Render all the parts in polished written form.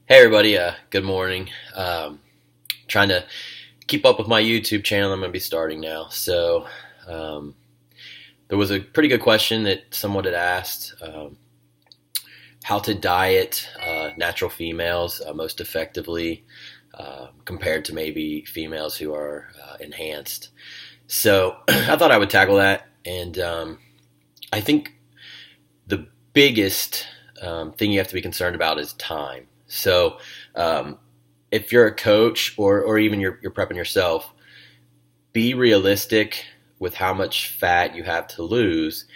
Hey everybody, good morning. Trying to keep up with my YouTube channel. I'm going to be starting now. Um, there was a pretty good question that someone had asked, how to diet natural females most effectively compared to maybe females who are enhanced. So I thought I would tackle that, and I think the biggest thing you have to be concerned about is time. So, if you're a coach or even you're prepping yourself, be realistic with how much fat you have to lose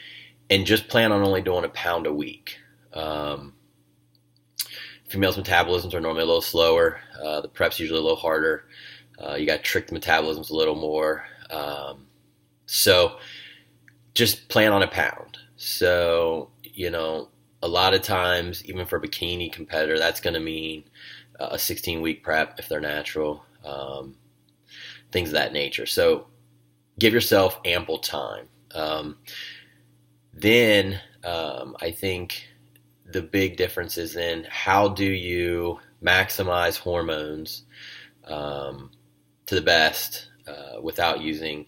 and just plan on only doing a pound a week. Um, Females' metabolisms are normally a little slower. The prep's usually a little harder. You got to trick the metabolisms a little more. So just plan on a pound. So, a lot of times, even for a bikini competitor, that's going to mean a 16-week prep if they're natural, things of that nature. So give yourself ample time. Then I think the big difference is in how do you maximize hormones to the best without using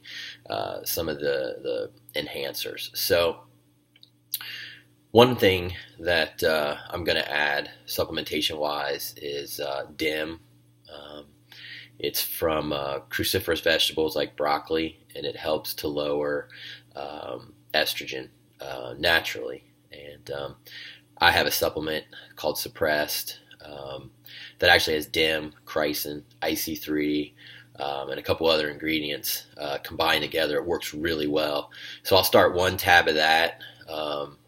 some of the enhancers. So one thing that I'm going to add supplementation-wise is DIM. It's from cruciferous vegetables like broccoli, and it helps to lower estrogen naturally. And I have a supplement called Suppressed that actually has DIM, chrysin, IC3, and a couple other ingredients combined together. It works really well. So I'll start one tab of that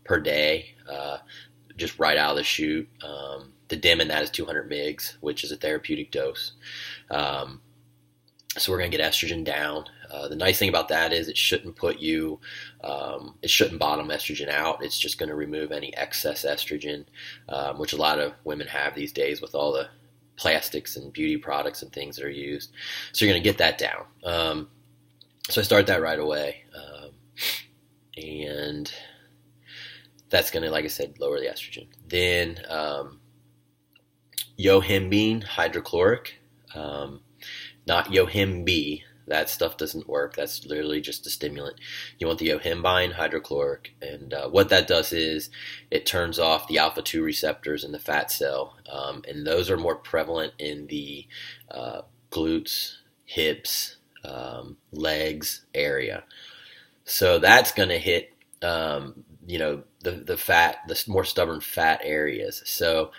per day, just right out of the chute. The DIM in that is 200 mgs, which is a therapeutic dose. So we're going to get estrogen down. The nice thing about that is it shouldn't it shouldn't bottom estrogen out. It's just going to remove any excess estrogen, which a lot of women have these days with all the plastics and beauty products and things that are used. So you're going to get that down. So I start that right away. And that's going to, like I said, lower the estrogen. Then yohimbine hydrochloric, not yohimbe. That stuff doesn't work. That's literally just a stimulant. You want the yohimbine hydrochloric, and what that does is it turns off the alpha-2 receptors in the fat cell, and those are more prevalent in the glutes, hips, legs area. So that's going to hit the fat, the more stubborn fat areas. So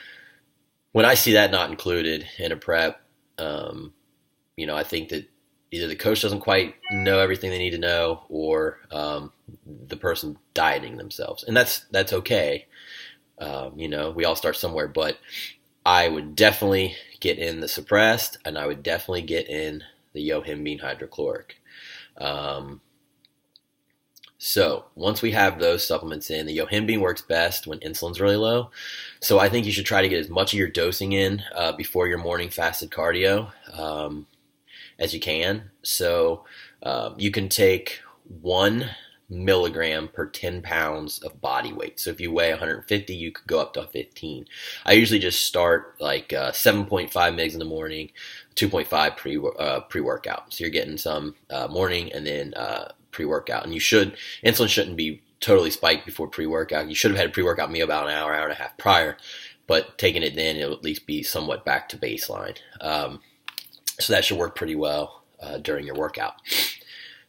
when I see that not included in a prep, I think that either the coach doesn't quite know everything they need to know, or the person dieting themselves, and that's okay. We all start somewhere, but I would definitely get in the Suppressed, and I would definitely get in the yohimbine hydrochloric. So once we have those supplements in, the yohimbine works best when insulin's really low. So I think you should try to get as much of your dosing in before your morning fasted cardio as you can. So you can take 1 milligram per 10 pounds of body weight. So if you weigh 150, you could go up to 15. I usually just start like 7.5 mgs in the morning, 2.5 pre-workout. So you're getting some morning and then pre-workout. And insulin shouldn't be totally spiked before pre-workout. You should have had a pre-workout meal about an hour and a half prior, but taking it then, it'll at least be somewhat back to baseline. So that should work pretty well during your workout.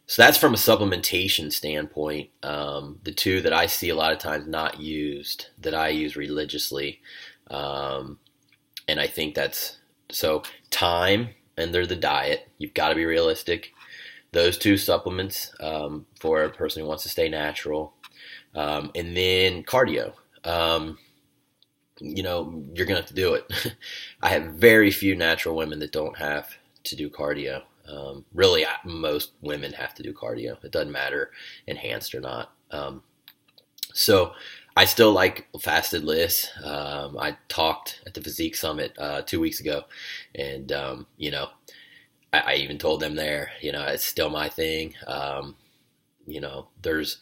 So that's from a supplementation standpoint. The two that I see a lot of times not used, that I use religiously, and I think that's, so time, and they're the diet. You've got to be realistic. Those two supplements for a person who wants to stay natural. And then cardio. You're going to have to do it. I have very few natural women that don't have to do cardio. Really, most women have to do cardio. It doesn't matter enhanced or not. So I still like fasted lists. I talked at the Physique Summit 2 weeks ago, and I even told them there, it's still my thing. There's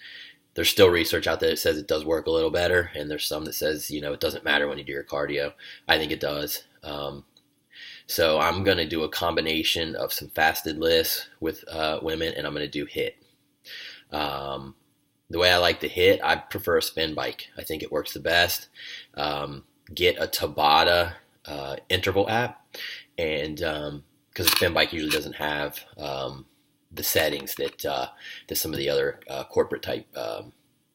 There's still research out there that says it does work a little better, and there's some that says, it doesn't matter when you do your cardio. I think it does. So I'm going to do a combination of some fasted lifts with women, and I'm going to do HIIT. The way I like to HIIT, I prefer a spin bike. I think it works the best. Get a Tabata interval app, and because a spin bike usually doesn't have the settings that some of the other corporate type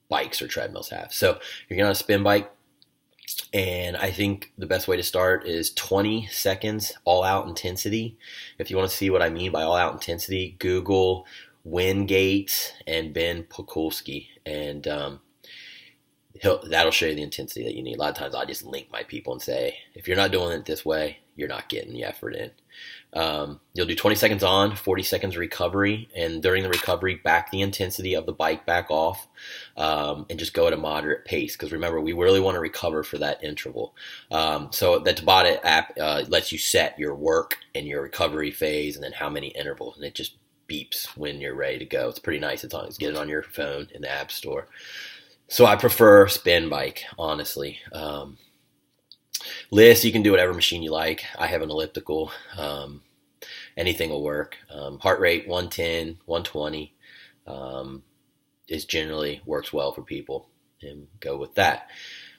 bikes or treadmills have. So you're going to spin bike, and I think the best way to start is 20 seconds all out intensity. If you want to see what I mean by all out intensity, Google Wingate and Ben Pokulski, and that'll show you the intensity that you need. A lot of times I just link my people and say, if you're not doing it this way, you're not getting the effort in. You'll do 20 seconds on, 40 seconds recovery, and during the recovery, back the intensity of the bike back off, and just go at a moderate pace. Because remember, we really want to recover for that interval. So the Tabata app lets you set your work and your recovery phase, and then how many intervals, and it just beeps when you're ready to go. It's pretty nice. It's get it on your phone in the app store. So I prefer spin bike, honestly. List, you can do whatever machine you like. I have an elliptical. Anything will work. Heart rate 110, 120 is generally works well for people, and go with that.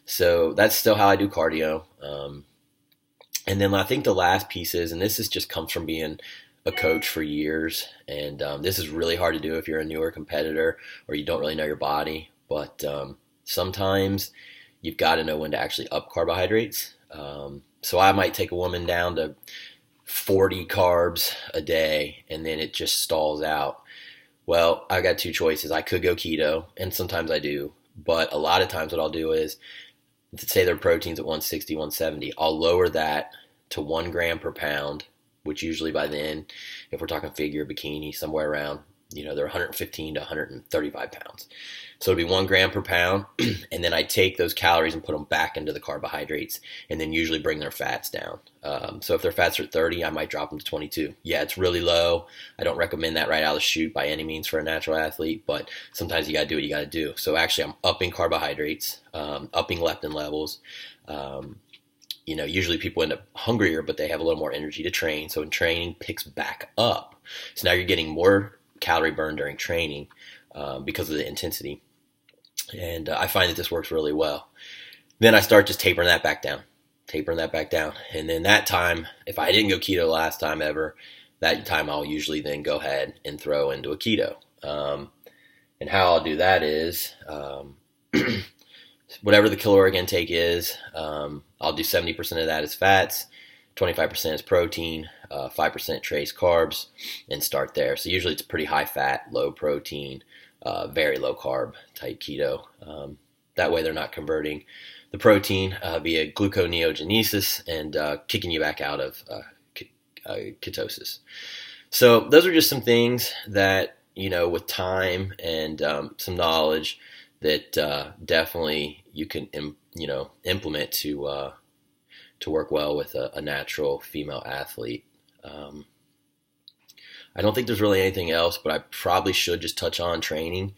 So that's still how I do cardio. And then I think the last piece is, and this is just comes from being a coach for years, and this is really hard to do if you're a newer competitor or you don't really know your body, but sometimes you've got to know when to actually up carbohydrates. So I might take a woman down to 40 carbs a day, and then it just stalls out. Well, I got two choices. I could go keto, and sometimes I do, but a lot of times what I'll do is, say their protein's at 160, 170, I'll lower that to 1 gram per pound, which usually by then, if we're talking figure bikini, somewhere around, they're 115 to 135 pounds. So it'll be 1 gram per pound, and then I take those calories and put them back into the carbohydrates, and then usually bring their fats down. So if their fats are 30, I might drop them to 22. Yeah, it's really low. I don't recommend that right out of the chute by any means for a natural athlete, but sometimes you got to do what you got to do. So actually I'm upping carbohydrates, upping leptin levels. Usually people end up hungrier, but they have a little more energy to train. So in training, picks back up. So now you're getting more calorie burn during training because of the intensity. And I find that this works really well. Then I start just tapering that back down. And then that time, if I didn't go keto last time ever, that time I'll usually then go ahead and throw into a keto. And how I'll do that is, whatever the caloric intake is, I'll do 70% of that as fats, 25% is protein, 5% trace carbs, and start there. So usually it's pretty high fat, low protein, very low carb type keto. That way they're not converting the protein via gluconeogenesis and kicking you back out of ketosis. So those are just some things that, with time and some knowledge that definitely you can implement to work well with a natural female athlete. I don't think there's really anything else, but I probably should just touch on training.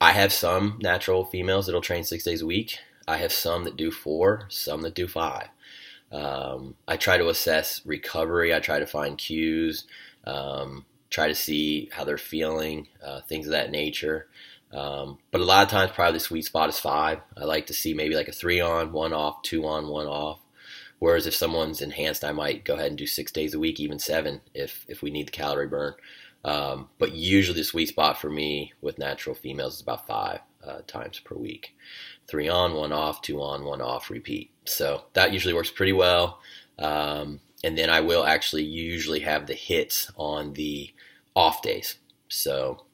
I have some natural females that'll train 6 days a week. I have some that do 4, some that do 5. I try to assess recovery. I try to find cues, try to see how they're feeling, things of that nature. But a lot of times probably the sweet spot is 5. I like to see maybe like a 3 on, 1 off, 2 on, 1 off. Whereas if someone's enhanced, I might go ahead and do 6 days a week, even 7 if we need the calorie burn. But usually the sweet spot for me with natural females is about 5 times per week. 3 on, 1 off, 2 on, 1 off, repeat. So that usually works pretty well. And then I will actually usually have the hits on the off days. So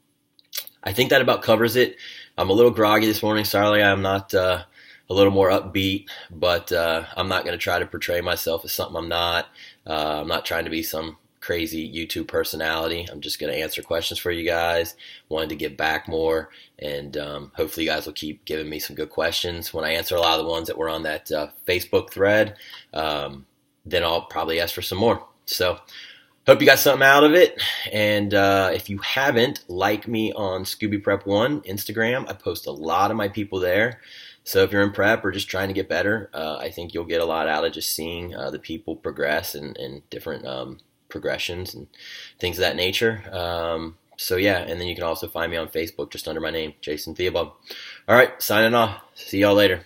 I think that about covers it. I'm a little groggy this morning. Sorry, I'm not a little more upbeat, but I'm not going to try to portray myself as something I'm not. I'm not trying to be some crazy YouTube personality. I'm just going to answer questions for you guys. Wanted to give back more, and hopefully you guys will keep giving me some good questions. When I answer a lot of the ones that were on that Facebook thread, then I'll probably ask for some more. So Hope you got something out of it. And if you haven't, like me on Scooby Prep One Instagram. I post a lot of my people there. So if you're in prep or just trying to get better, I think you'll get a lot out of just seeing the people progress and different progressions and things of that nature. So yeah, and then you can also find me on Facebook just under my name, Jason Theobald. All right, signing off. See y'all later.